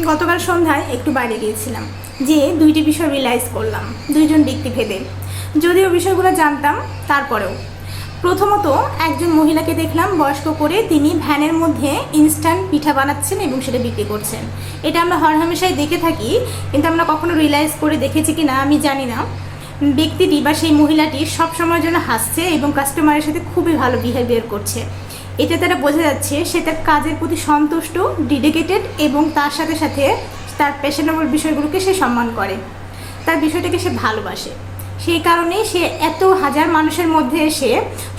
গতকাল সন্ধ্যায় একটু বাইরে গিয়েছিলাম, যে দুইটি বিষয় রিয়েলাইজ করলাম দুইজন ব্যক্তি ভেদে। যদিও বিষয়গুলো জানতাম, তারপরেও প্রথমত একজন মহিলাকে দেখলাম বয়স্ক করে, তিনি ভ্যানের মধ্যে ইনস্ট্যান্ট পিঠা বানাচ্ছেন এবং সেটা বিক্রি করছেন। এটা আমরা হরহামেশাই দেখে থাকি, কিন্তু আমরা কখনো রিয়েলাইজ করে দেখেছি কি না আমি জানি না। ব্যক্তিটি বা সেই মহিলাটি সবসময়ের জন্য হাসছে এবং কাস্টমারের সাথে খুবই ভালো বিহেভিয়ার করছে। এটা তারা বোঝা যাচ্ছে সে তার কাজের প্রতি সন্তুষ্ট, ডেডিকেটেড এবং তার সাথে সাথে তার পেশনেবল বিষয়গুলোকে সে সম্মান করে, তার বিষয়টাকে সে ভালোবাসে। সেই কারণেই সে এত হাজার মানুষের মধ্যে এসে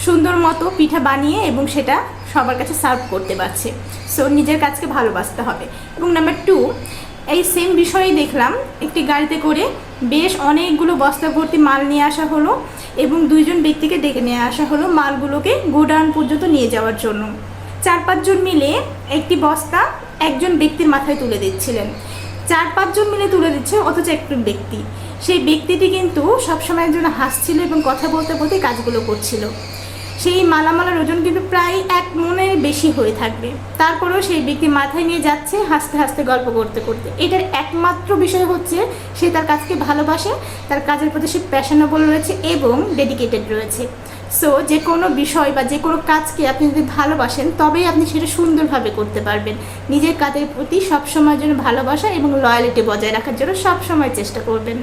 সুন্দর মতো পিঠা বানিয়ে এবং সেটা সবার কাছে সার্ভ করতে পারছে। সো নিজের কাজকে ভালোবাসতে হবে। এবং নাম্বার 2, এই সেম বিষয়ই দেখলাম একটি গাড়িতে করে বেশ অনেকগুলো বস্তা ভর্তি মাল নিয়ে আসা হলো এবং দুইজন ব্যক্তিকে ডেকে নিয়ে আসা হলো মালগুলোকে গোডাউন পর্যন্ত নিয়ে যাওয়ার জন্য। 4-5 জন মিলে একটি বস্তা একজন ব্যক্তির মাথায় তুলে দিচ্ছিলেন। 4-5 জন মিলে তুলে দিচ্ছে, অথচ একটি ব্যক্তি, সেই ব্যক্তিটি কিন্তু সবসময়ের জন্য হাসছিল এবং কথা বলতে বলতে কাজগুলো করছিল। সেই মালামালের ওজন কিন্তু প্রায় 1 মনের বেশি হয়ে থাকবে। তারপরেও সেই ব্যক্তি মাথায় নিয়ে যাচ্ছে হাসতে হাসতে, গল্প করতে করতে। এটার একমাত্র বিষয় হচ্ছে সে তার কাজকে ভালোবাসে, তার কাজের প্রতি সে প্যাশনেবল রয়েছে এবং ডেডিকেটেড রয়েছে। সো যে কোনো বিষয় বা যে কোনো কাজকে আপনি যদি ভালোবাসেন, তবেই আপনি সেটা সুন্দরভাবে করতে পারবেন। নিজের কাজের প্রতি সবসময়ের জন্য ভালোবাসা এবং লয়ালিটি বজায় রাখার জন্য সবসময় চেষ্টা করবেন।